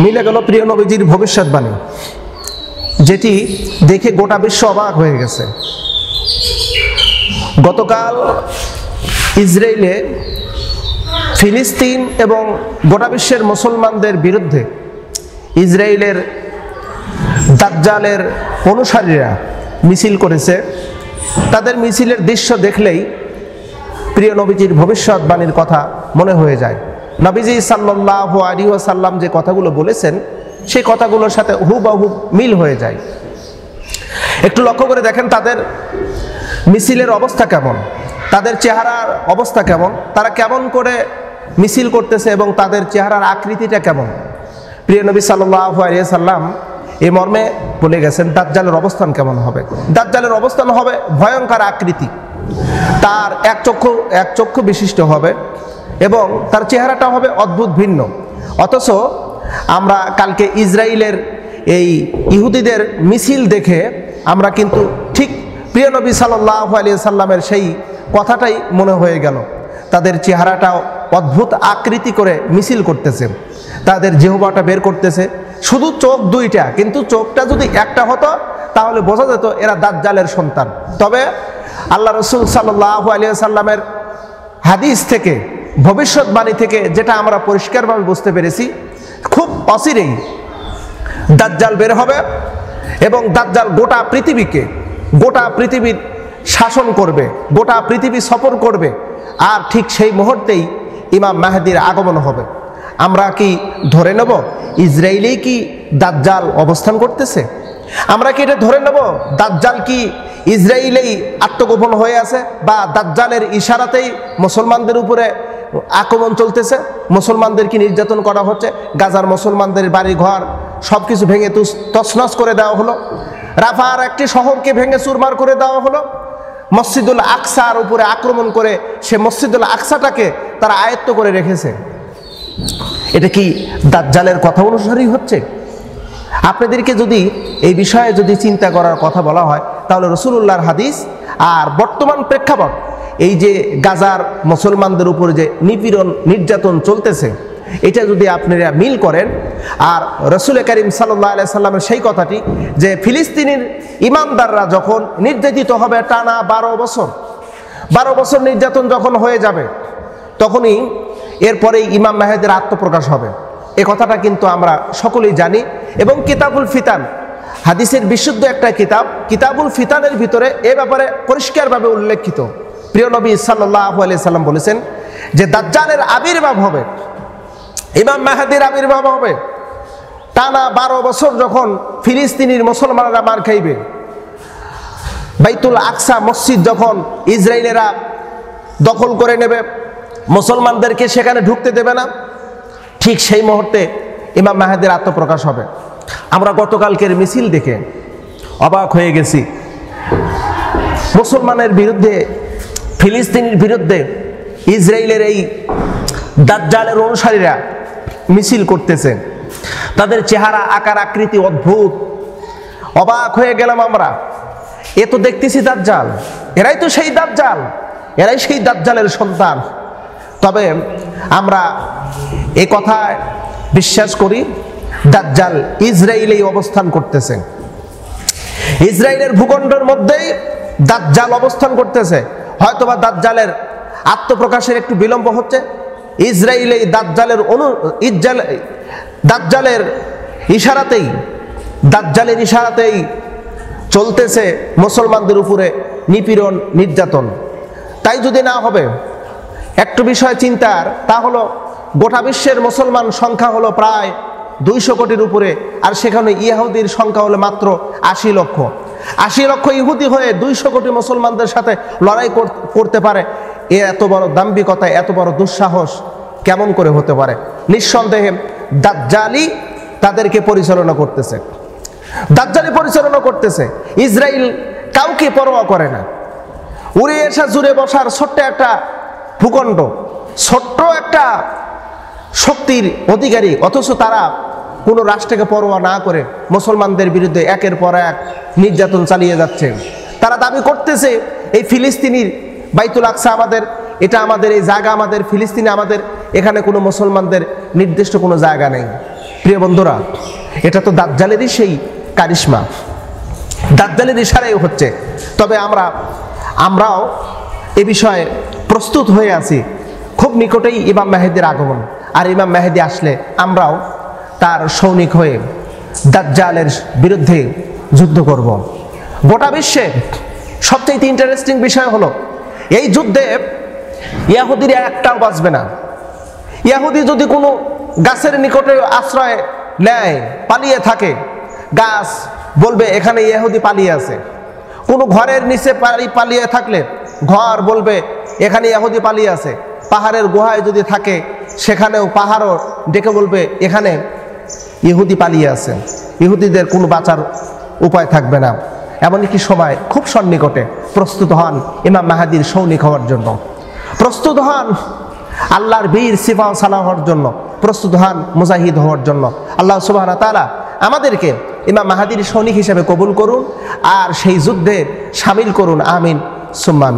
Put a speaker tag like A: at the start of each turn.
A: মিলে গেল প্রিয় নবীজির ভবিষ্যৎবাণী, যেটি দেখে গোটা বিশ্ব অবাক হয়ে গেছে। গতকাল ইসরায়েলে ফিলিস্তিন এবং গোটা বিশ্বের মুসলমানদের বিরুদ্ধে ইসরায়েলের দাজ্জালের অনুসারীরা মিছিল করেছে। তাদের মিছিলের দৃশ্য দেখলেই প্রিয় নবীজির ভবিষ্যৎবাণীর কথা মনে হয়ে যায়। নবীজি সাল্লাল্লাহু আলাইহি ওয়াসাল্লাম যে কথাগুলো বলেছেন সেই কথাগুলোর সাথে হুবহু মিল হয়ে যায়। একটু লক্ষ্য করে দেখেন তাদের মিছিলের অবস্থা কেমন, তাদের চেহারার অবস্থা কেমন, তারা কেমন করে মিছিল করতেছে এবং তাদের চেহারার আকৃতিটা কেমন। প্রিয় নবী সাল্লাল্লাহু আলাইহি ওয়াসাল্লাম এই মর্মে বলে গেছেন দাজ্জালের অবস্থান কেমন হবে। দাজ্জালের অবস্থান হবে ভয়ঙ্কর আকৃতি, তার এক চক্ষু বিশিষ্ট হবে এবং তার চেহারাটা হবে অদ্ভুত ভিন্ন। অথচ আমরা কালকে ইসরায়েলের এই ইহুদিদের মিছিল দেখে আমরা কিন্তু ঠিক প্রিয় নবী সাল্লাল্লাহু আলাইহি ওয়াসাল্লামের সেই কথাটাই মনে হয়ে গেল। তাদের চেহারাটাও অদ্ভুত আকৃতি করে মিছিল করতেছে, তাদের জিহ্বাটা বের করতেছে, শুধু চোখ দুইটা, কিন্তু চোখটা যদি একটা হতো তাহলে বোঝা যেত এরা দাজ্জালের সন্তান। তবে আল্লাহ রাসূল সাল্লাল্লাহু আলাইহি ওয়াসাল্লামের হাদিস থেকে, ভবিষ্যৎবাণী থেকে যেটা আমরা পরিষ্কারভাবে বুঝতে পেরেছি, খুব অচিরেই দাজ্জাল বের হবে এবং দাজ্জাল গোটা পৃথিবীর শাসন করবে, গোটা পৃথিবী সফর করবে। আর ঠিক সেই মুহূর্তেই ইমাম মাহদির আগমন হবে। আমরা কি ধরে নেব ইসরায়েলেই কি দাজ্জাল অবস্থান করতেছে? আমরা কি এটা ধরে নেব দাজ্জাল কি ইসরায়েলেই আত্মগোপন হয়ে আছে, বা দাজ্জালের ইশারাতেই মুসলমানদের উপরে আক্রমণ চলতেছে, মুসলমানদেরকে নির্যাতন করা হচ্ছে, গাজার মুসলমানদের বাড়ি ঘর সব কিছু ভেঙে তছনছ করে দেওয়া হলো, রাফার একটি শহরকে ভেঙে চুরমার করে দেওয়া হলো, মসজিদুল আকসার উপরে আক্রমণ করে সে মসজিদুল আকসাটাকে তারা আয়ত্ত করে রেখেছে। এটা কি দাজ্জালের কথা অনুসারী হচ্ছে? আপনাদেরকে যদি এই বিষয়ে যদি চিন্তা করার কথা বলা হয় তাহলে রাসূলুল্লাহর হাদিস আর বর্তমান প্রেক্ষাপট, এই যে গাজার মুসলমানদের উপর যে নিপীড়ন নির্যাতন চলতেছে, এটা যদি আপনারা মিল করেন আর রাসূল করিম সাল্লাল্লাহু আলাইহি সাল্লামের সেই কথাটি যে ফিলিস্তিনের ইমানদাররা যখন নির্যাতিত হবে টানা 12 বছর নির্যাতন যখন হয়ে যাবে, তখনই এরপরেই ইমাম মাহদির আত্মপ্রকাশ হবে। এ কথাটা কিন্তু আমরা সকলেই জানি এবং কিতাবুল ফিতান, হাদিসের বিশুদ্ধ একটা কিতাব, কিতাবুল ফিতানের ভিতরে এ ব্যাপারে পরিষ্কারভাবে উল্লেখিত। প্রিয় নবী সাল্লাল্লাহু আলাইহি সাল্লাম বলেছেন যে দাজ্জালের আবির্ভাব হবে, ইমাম মাহদির আবির্ভাব হবে টানা 12 বছর যখন ফিলিস্তিনির মুসলমানরা মার খাইবে, বাইতুল আকসা মসজিদ যখন ইসরায়েলেরা দখল করে নেবে, মুসলমানদেরকে সেখানে ঢুকতে দেবে না, ঠিক সেই মুহূর্তে ইমাম মাহদির আত্মপ্রকাশ হবে। আমরা গতকালকের মিছিল দেখে অবাক হয়ে গেছি। মুসলমানের বিরুদ্ধে, ফিলিস্তিনের বিরুদ্ধে ইসরায়েলের এই দাজ্জালের অনুসারীরা মিছিল করতেছে, তাদের চেহারা আকার আকৃতি অদ্ভুত। অবাক হয়ে গেলাম আমরা, এ তো দেখতেছি দাজ্জাল, এরাই তো সেই দাজ্জাল, এরাই সেই দাজ্জালের সন্তান। তবে আমরা এ কথায় বিশ্বাস করি দাজ্জাল ইসরায়েলেই অবস্থান করতেছে, ইসরায়েলের ভূখণ্ডের মধ্যেই দাজ্জাল অবস্থান করতেছে। হয়তোবা দাজ্জালের আত্মপ্রকাশের একটু বিলম্ব হচ্ছে, ইসরায়েলেই দাজ্জালের ইশারাতেই চলতেছে মুসলমানদের উপরে নিপীড়ন নির্যাতন। তাই যদি না হবে একটু বিষয় চিন্তার, তা হলো গোটা বিশ্বের মুসলমান সংখ্যা হলো প্রায় 200 কোটির উপরে, আর সেখানে ইহুদির সংখ্যা হলো মাত্র 80 লক্ষ। 80 লক্ষ ইহুদি হয়ে 200 কোটি মুসলমানদের সাথে লড়াই করতে পারে, এত বড় দাম্ভিকতা, এত বড় দুঃসাহস কেমন করে হতে পারে? নিঃসন্দেহে দাজ্জালি তাদেরকে পরিচালনা করতেছে, দাজ্জালি পরিচালনা করতেছে। ইসরায়েল কাউকে পরোয়া করে না, উড়ে এসে জুড়ে বসার ছোট্ট একটা ভূখণ্ড, ছোট্ট একটা শক্তির অধিকারী, অথচ তারা কোনো রাষ্ট্রকে পরোয়া না করে মুসলমানদের বিরুদ্ধে একের পর এক নির্যাতন চালিয়ে যাচ্ছে। তারা দাবি করতেছে এই ফিলিস্তিনির বাইতুল আকসা আমাদের, এটা আমাদের, এই জায়গা আমাদের, ফিলিস্তিনে আমাদের, এখানে কোনো মুসলমানদের নির্দিষ্ট কোনো জায়গা নেই। প্রিয় বন্ধুরা, এটা তো দাজ্জালেরই সেই কারিশমা, দাজ্জালের ইশারাই হচ্ছে। তবে আমরাও এ বিষয়ে প্রস্তুত হয়ে আছি। খুব নিকটেই ইমাম মেহেদীর আগমন, আর ইমাম মেহেদী আসলে আমরাও তার সৈনিক হয়ে দাজ্জালের বিরুদ্ধে যুদ্ধ করব। গোটা বিশ্বে সবচেয়ে ইন্টারেস্টিং বিষয় হলো, এই যুদ্ধে ইহুদিরা একটাও বাঁচবে না। ইহুদি যদি কোনো গাছের নিকটে আশ্রয় নেয়, পালিয়ে থাকে, গাছ বলবে এখানে ইহুদি পালিয়ে আছে। কোনো ঘরের নিচে পালিয়ে থাকলে ঘর বলবে এখানে ইহুদি পালিয়ে আছে। পাহাড়ের গুহায় যদি থাকে, সেখানেও পাহাড়ও ডেকে বলবে এখানে ইহুদি পালিয়ে আছে। ইহুদিদের কোনো বাঁচার উপায় থাকবে না। এমনকি সময় খুব সন্নিকটে। প্রস্তুত হন ইমাম মাহাদির সৈনিক হওয়ার জন্য, প্রস্তুত হন আল্লাহর বীর সিফা সালাহ হওয়ার জন্য, প্রস্তুত হন মুজাহিদ হওয়ার জন্য। আল্লাহ সুবহানাহু ওয়া তাআলা আমাদেরকে ইমাম মাহাদির সৈনিক হিসেবে কবুল করুন আর সেই যুদ্ধে শামিল করুন। আমিন সুম্মা আমিন।